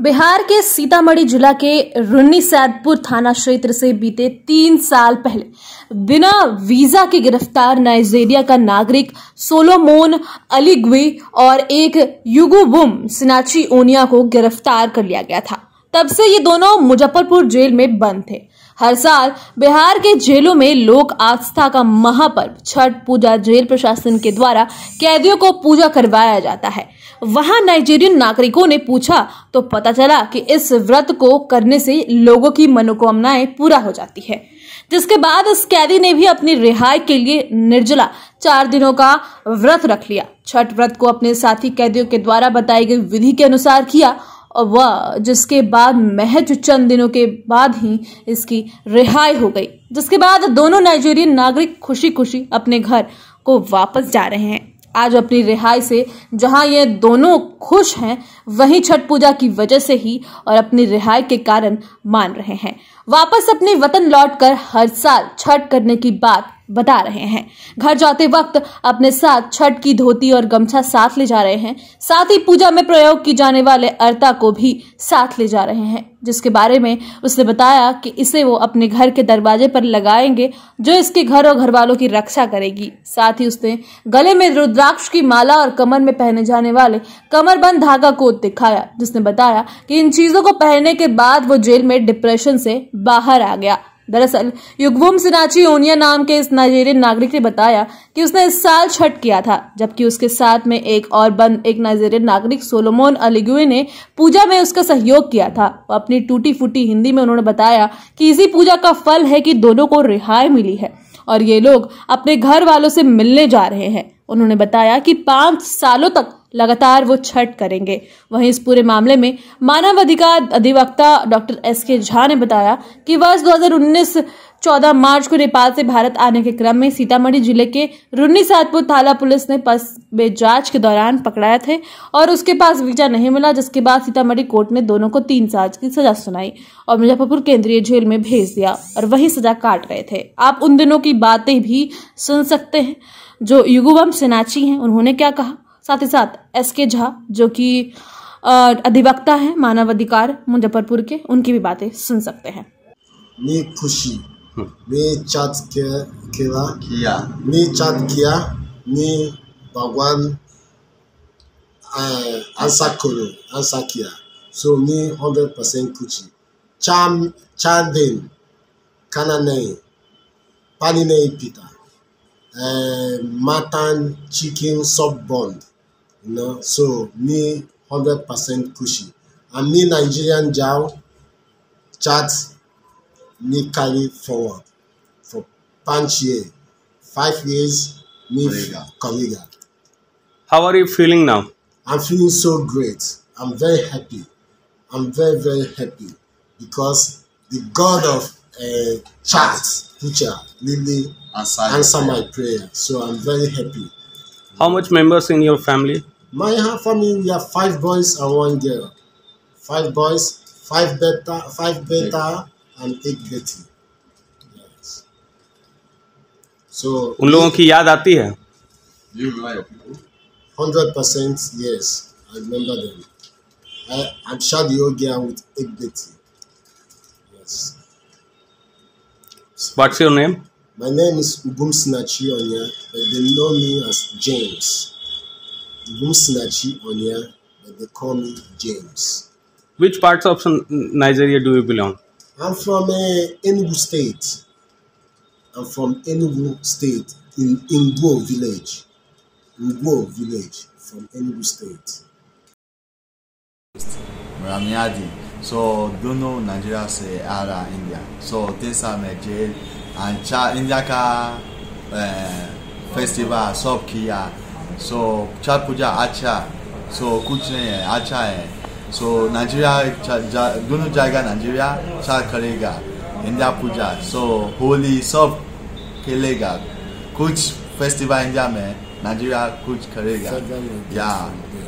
बिहार के सीतामढ़ी जिला के रुन्नीसैदपुर थाना क्षेत्र से बीते 3 साल पहले बिना वीजा के गिरफ्तार नाइजीरिया का नागरिक सोलोमोन अलीगुए और एक युगुबुम सिनाची ओनिया को गिरफ्तार कर लिया गया था। तब से ये दोनों मुजफ्फरपुर जेल में बंद थे। हर साल बिहार के जेलों में लोक आस्था का महापर्व छठ पूजा जेल प्रशासन के द्वारा कैदियों को पूजा करवाया जाता है। वहां नाइजीरियन नागरिकों ने पूछा तो पता चला कि इस व्रत को करने से लोगों की मनोकामनाएं पूरा हो जाती है, जिसके बाद इस कैदी ने भी अपनी रिहाई के लिए निर्जला 4 दिनों का व्रत रख लिया। छठ व्रत को अपने साथी कैदियों के द्वारा बताई गई विधि के अनुसार किया और वह जिसके बाद महज चंद दिनों के बाद ही इसकी रिहाई हो गई, जिसके बाद दोनों नाइजीरियन नागरिक खुशी खुशी अपने घर को वापस जा रहे हैं। आज अपनी रिहाई से जहां ये दोनों खुश हैं, वहीं छठ पूजा की वजह से ही और अपनी रिहाई के कारण मान रहे हैं। वापस अपने वतन लौटकर हर साल छठ करने की बात बता रहे हैं। घर जाते वक्त अपने साथ छठ की धोती और गमछा साथ ले जा रहे हैं। साथ ही पूजा में प्रयोग की जाने वाले अर्ता को भी साथ ले जा रहे हैं, जिसके बारे में उसने बताया कि इसे वो अपने घर के दरवाजे पर लगाएंगे, जो इसके घर और घर वालों की रक्षा करेगी। साथ ही उसने गले में रुद्राक्ष की माला और कमर में पहने जाने वाले कमरबंद धागा को दिखाया, जिसने बताया कि इन चीजों को पहनने के बाद वो जेल में डिप्रेशन से बाहर आ गया। दरअसल युगबुम सिनाची ओनिया नाम के इस नाइजीरियन नागरिक ने बताया कि उसने इस साल छठ किया था, जबकि उसके साथ में एक नाइजीरियन नागरिक सोलोमोन अलीगुए ने पूजा में उसका सहयोग किया था। अपनी टूटी फूटी हिंदी में उन्होंने बताया कि इसी पूजा का फल है कि दोनों को रिहाई मिली है और ये लोग अपने घर वालों से मिलने जा रहे हैं। उन्होंने बताया कि 5 सालों तक लगातार वो छठ करेंगे। वहीं इस पूरे मामले में मानव अधिकार अधिवक्ता डॉक्टर एसके झा ने बताया कि वर्ष 2019 14 मार्च को नेपाल से भारत आने के क्रम में सीतामढ़ी जिले के रुन्नीसैदपुर थाना पुलिस ने में जांच के दौरान पकड़ाए थे और उसके पास वीजा नहीं मिला, जिसके बाद सीतामढ़ी कोर्ट ने दोनों को 3 साल की सजा सुनाई और मुजफ्फरपुर केंद्रीय जेल में भेज दिया और वही सजा काट गए थे। आप उन दिनों की बातें भी सुन सकते हैं जो युगुबुम सिनाची हैं, उन्होंने क्या कहा। साथ ही साथ एसके झा जो कि अधिवक्ता है मानव अधिकार मुजफ्फरपुर के, उनकी भी बातें सुन सकते हैं। मैं खुशी मैं चाट किया मैं भगवान आंसर किया, सो मैं 100% खुशी। चार दिन खाना नहीं, पानी नहीं पीता, mutton, chicken, sub bond, so me 100% खुशी। And me Nigerian jail chat me carry forward for 5 years, 5 years me colleague. How are you feeling now? I'm feeling so great. I'm very happy. I'm very, very happy because the God of chat teacher really answer my prayer, so I'm very happy. How much members in your family? My family, we have 5 boys and 1 girl. 5 boys, 5 beta and 8 betty. Yes. So उन लोगों की याद आती है? 100% yes, I remember them. I'm sure the old girl with 8 betty. Yes. What's your name? My name is Ubum Sinachi Onya, but they know me as James. Ubum Sinachi Onya, but they call me James. Which parts of Nigeria do you belong? I'm from Enugu State. I'm from Enugu State in Ngwo village. Ngwo village from Enugu State. Muramiadi. So don't know Nigeria से आ रहा India. So 3 साल में jail and India का festival सब किया, सो छठ पूजा अच्छा, सो कुछ नहीं है, अच्छा है। सो नाइजीरिया दोनों जगह नाइजीरिया छठ करेगा, इंडिया पूजा, सो होली सब खेलेगा, कुछ फेस्टिवल इंडिया में नाइजीरिया कुछ करेगा या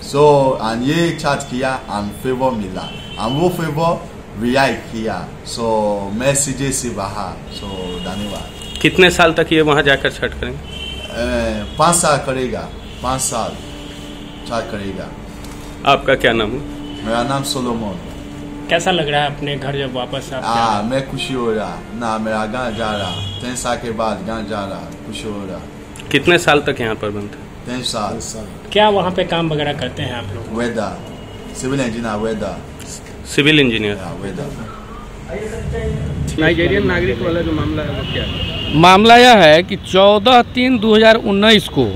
सो and ये छठ किया and फेवर मिला and वो फेवर रियाई किया, सो मैं सीजे से बाहर, सो धन्यवाद। कितने साल तक ये वहाँ जाकर छठ करेंगे? 5 साल करेगा, 5 साल छठ करेगा। आपका क्या नाम है? मेरा नाम सोलोमोन। कैसा लग रहा है अपने घर जब वापस आप जा रहे हैं? मैं खुशी हो रहा ना, मेरा गाँव जा रहा 3 साल के बाद गाँव जा रहा, खुशी हो रहा। कितने साल तक यहाँ पर बंद थे? 3 साल। क्या वहाँ पे काम वगैरह करते हैं आप लोग? Weather, civil engineer, weather. Civil engineer. Weather. Nigerian नागरिक वाला जो मामला है वो क्या है? मामला यह है कि 14/3/2019 को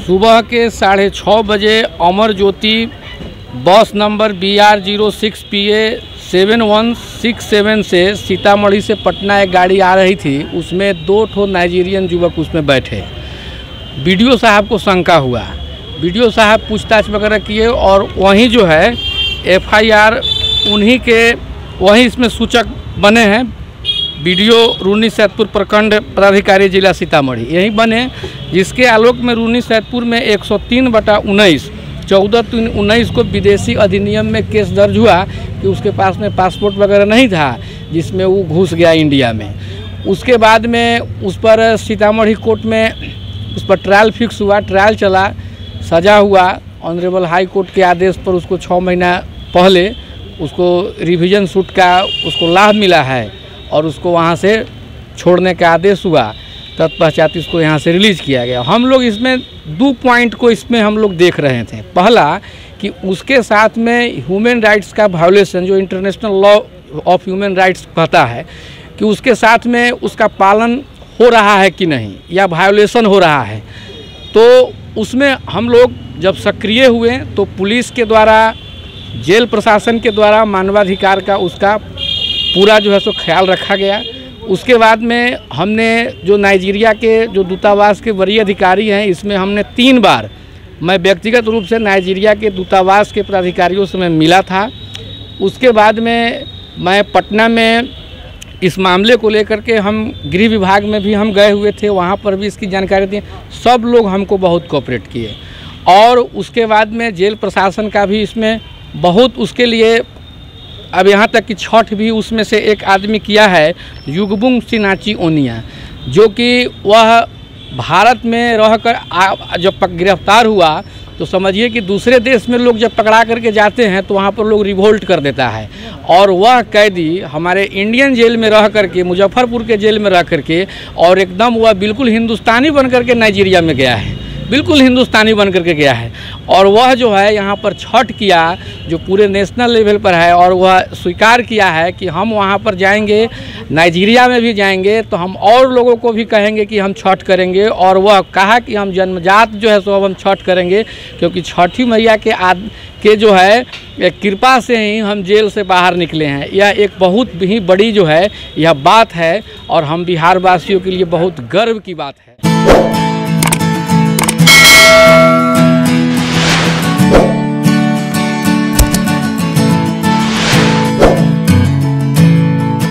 सुबह के 6:30 बजे अमर ज्योति बस नंबर BR06 PA 7167 से सीतामढ़ी से पटना एक गाड़ी आ रही थी। उसमें 2 ठो नाइजीरियन युवक उसमें बैठे। बीडीओ साहब को शंका हुआ, बीडीओ साहब पूछताछ वगैरह किए और वहीं जो है FIR उन्हीं के वहीं इसमें सूचक बने हैं। बीडीओ रूनी सैदपुर प्रखंड पदाधिकारी जिला सीतामढ़ी यही बने, जिसके आलोक में रूनी सैदपुर में 103/19 14/3/19 को विदेशी अधिनियम में केस दर्ज हुआ कि उसके पास में पासपोर्ट वगैरह नहीं था, जिसमें वो घुस गया इंडिया में। उसके बाद में उस पर सीतामढ़ी कोर्ट में उस पर ट्रायल फिक्स हुआ, ट्रायल चला, सजा हुआ। ऑनरेबल हाई कोर्ट के आदेश पर उसको 6 महीना पहले उसको रिवीजन सूट का उसको लाभ मिला है और उसको वहाँ से छोड़ने का आदेश हुआ। तत्पश्चात इसको यहाँ से रिलीज़ किया गया। हम लोग इसमें 2 पॉइंट को इसमें हम लोग देख रहे थे। पहला कि उसके साथ में ह्यूमन राइट्स का वायोलेशन जो international law of human rights कहता है कि उसके साथ में उसका पालन हो रहा है कि नहीं या वायोलेशन हो रहा है, तो उसमें हम लोग जब सक्रिय हुए तो पुलिस के द्वारा, जेल प्रशासन के द्वारा मानवाधिकार का उसका पूरा जो है सो ख्याल रखा गया। उसके बाद में हमने जो नाइजीरिया के जो दूतावास के वरीय अधिकारी हैं, इसमें हमने 3 बार, मैं व्यक्तिगत रूप से नाइजीरिया के दूतावास के पदाधिकारियों से मैं मिला था। उसके बाद में मैं पटना में इस मामले को लेकर के हम गृह विभाग में भी हम गए हुए थे, वहाँ पर भी इसकी जानकारी दी। सब लोग हमको बहुत कोऑपरेट किए और उसके बाद में जेल प्रशासन का भी इसमें बहुत उसके लिए, अब यहाँ तक कि छठ भी उसमें से एक आदमी किया है, युगबुंग सिनाची ओनिया, जो कि वह भारत में रहकर जब गिरफ्तार हुआ तो समझिए कि दूसरे देश में लोग जब पकड़ा करके जाते हैं तो वहाँ पर लोग रिवोल्ट कर देता है। और वह कैदी हमारे इंडियन जेल में रह करके, मुजफ्फरपुर के जेल में रह करके, और एकदम वह बिल्कुल हिंदुस्तानी बन करके नाइजीरिया में गया है, बिल्कुल हिंदुस्तानी बन करके गया है। और वह जो है यहाँ पर छठ किया जो पूरे नेशनल लेवल पर है, और वह स्वीकार किया है कि हम वहाँ पर जाएंगे, नाइजीरिया में भी जाएंगे तो हम और लोगों को भी कहेंगे कि हम छठ करेंगे। और वह कहा कि हम जन्मजात जो है सो अब हम छठ करेंगे, क्योंकि छठी मैया के जो है कृपा से ही हम जेल से बाहर निकले हैं। यह एक बहुत ही बड़ी जो है यह बात है और हम बिहार वासियों के लिए बहुत गर्व की बात है।